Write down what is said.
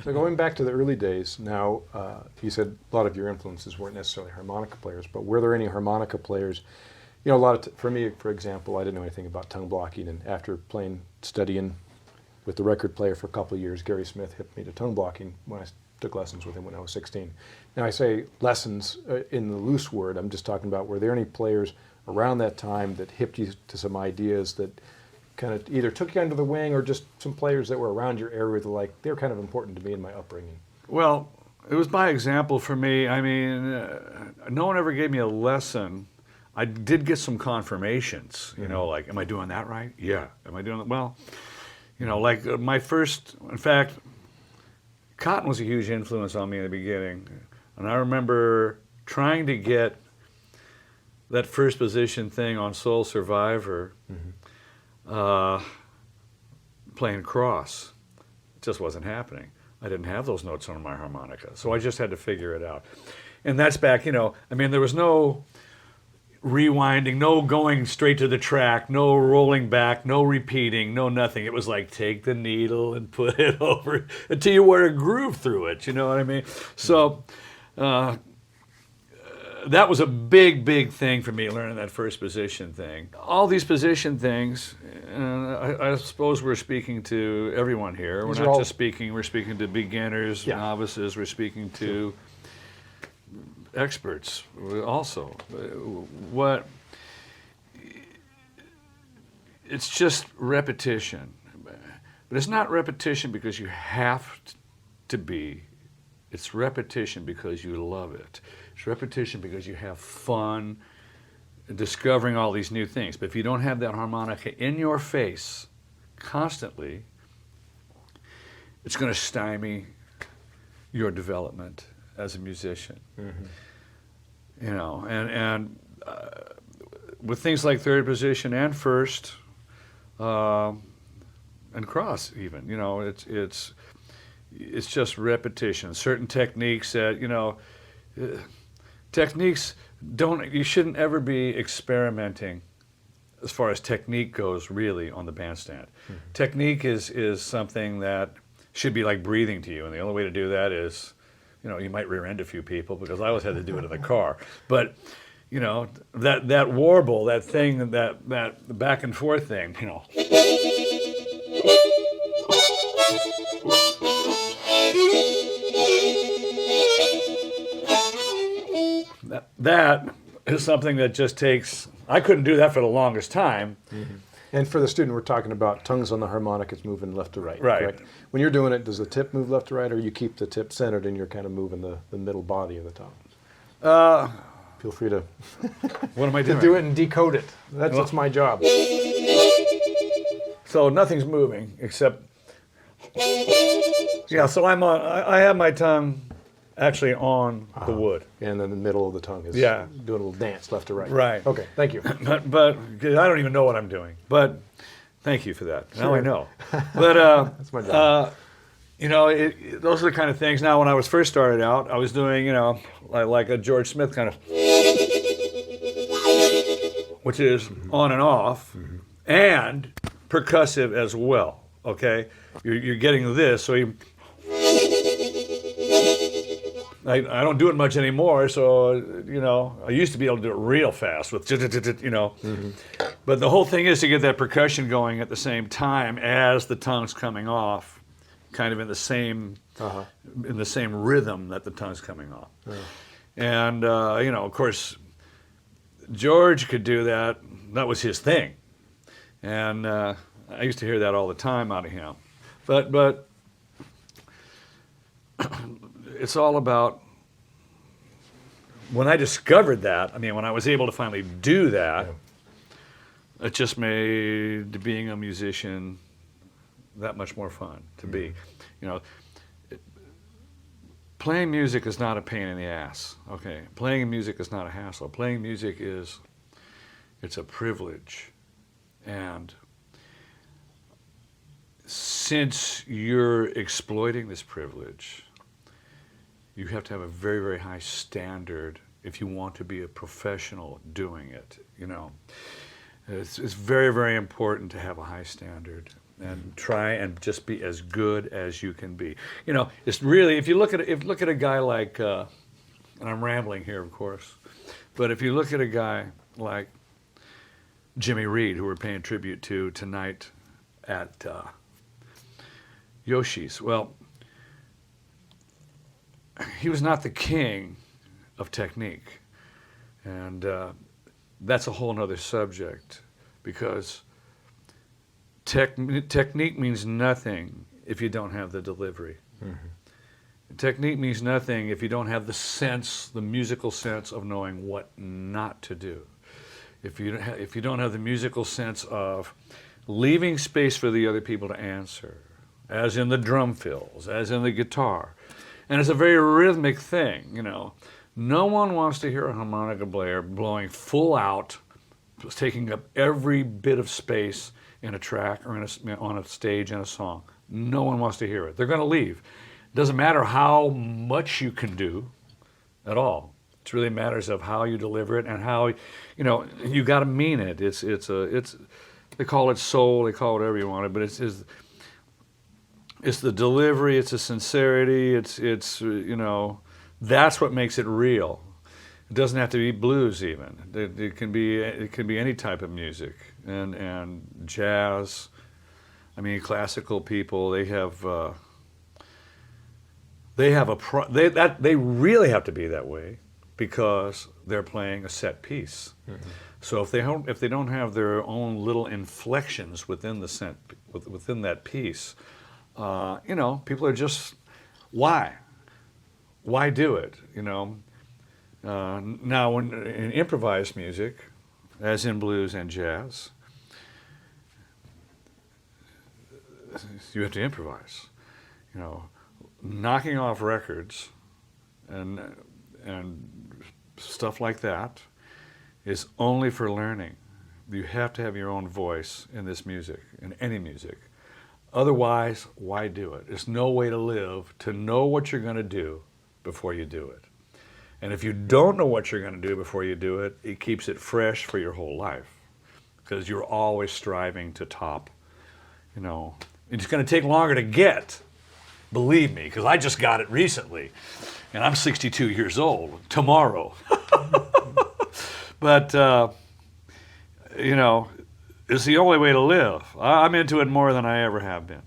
So going back to the early days, now you said a lot of your influences weren't necessarily harmonica players, but were there any harmonica players? You know, a lot of for me, for example, I didn't know anything about tongue blocking, and after studying with the record player for a couple of years, Gary Smith hipped me to tongue blocking when I took lessons with him when I was 16. Now I say lessons in the loose word. I'm just talking about, were there any players around that time that hipped you to some ideas that kind of either took you under the wing, or just some players that were around your area that, like, they're kind of important to me in my upbringing? Well, it was by example for me. I mean, no one ever gave me a lesson. I did get some confirmations, you know, like, am I doing that right? Yeah. Am I doing it? Well, you know, like my first, in fact, Cotton was a huge influence on me in the beginning. And I remember trying to get that first position thing on Soul Survivor, playing cross. It just wasn't happening. I didn't have those notes on my harmonica, so I just had to figure it out. And that's back, you know, I mean, there was no rewinding, no going straight to the track, no rolling back, no repeating, no nothing. It was like, take the needle and put it over until you wear a groove through it, you know what I mean? So that was a big, big thing for me, learning that first position thing. All these position things, I suppose we're speaking to everyone here. We're not just speaking, we're speaking to beginners, novices, we're speaking to experts also. It's just repetition. But it's not repetition because you have to be. It's repetition because you love it. It's repetition because you have fun discovering all these new things. But if you don't have that harmonica in your face constantly, it's going to stymie your development as a musician. You know, and with things like third position and first, and cross even, you know, it's just repetition. Certain techniques that, you know, you shouldn't ever be experimenting as far as technique goes, really, on the bandstand. Technique is something that should be like breathing to you, and the only way to do that is, you know, you might rear end a few people, because I always had to do it in the car. But, you know, that warble, that thing, that back and forth thing, you know. That is something that just takes, I couldn't do that for the longest time. And for the student, we're talking about tongues on the harmonica is moving left to right. Right. Correct? When you're doing it, does the tip move left to right, or you keep the tip centered and you're kind of moving the middle body of the tongue? Feel free to, what am I doing? to do it and decode it. That's my job. So nothing's moving except, yeah, so I have my tongue actually on the wood. And then the middle of the tongue is Yeah. doing a little dance left to right. Right. Okay, thank you. But I don't even know what I'm doing. But thank you for that. Now I know. But That's my job. you know, those are the kind of things. Now, when I was first started out, I was doing, you know, like a George Smith kind of, which is on and off, and percussive as well. Okay, you're getting this, so I don't do it much anymore, so, you know, I used to be able to do it real fast with, you know. But the whole thing is to get that percussion going at the same time as the tongue's coming off, kind of in the same rhythm that the tongue's coming off. And, you know, of course, George could do that. That was his thing. And I used to hear that all the time out of him. But it's all about, when I discovered that, I mean, when I was able to finally do that, it just made being a musician that much more fun to be. You know, playing music is not a pain in the ass, okay? Playing music is not a hassle. Playing music it's a privilege. And since you're exploiting this privilege, you have to have a very, very high standard if you want to be a professional doing it, you know. It's very, very important to have a high standard. and try and just be as good as you can be. You know, it's really, if you look at a guy like, and I'm rambling here, of course, but if you look at a guy like Jimmy Reed, who we're paying tribute to tonight at Yoshi's, well, he was not the king of technique, and that's a whole nother subject, because technique means nothing if you don't have the delivery. Mm-hmm. Technique means nothing if you don't have the sense, the musical sense of knowing what not to do. If you don't have the musical sense of leaving space for the other people to answer, as in the drum fills, as in the guitar. And it's a very rhythmic thing, you know. No one wants to hear a harmonica player blowing full out, taking up every bit of space in a track or on a stage in a song. No one wants to hear it. They're going to leave. It doesn't matter how much you can do at all. It really matters of how you deliver it and how, you know, you got to mean it. It's they call it soul, they call it whatever you want it, but it's the delivery, it's the sincerity, it's you know, that's what makes it real. It doesn't have to be blues even. It can be any type of music, and jazz. I mean, classical people, they really have to be that way because they're playing a set piece. Mm-hmm. So if they don't have their own little inflections within that piece, you know, people are just, why do it? You know. Now, in improvised music, as in blues and jazz, you have to improvise. You know, knocking off records and stuff like that is only for learning. You have to have your own voice in this music, in any music. Otherwise, why do it? There's no way to live to know what you're going to do before you do it. And if you don't know what you're going to do before you do it, it keeps it fresh for your whole life, because you're always striving to top. You know, it's going to take longer to get, believe me, because I just got it recently, and I'm 62 years old tomorrow. But you know, it's the only way to live. I'm into it more than I ever have been.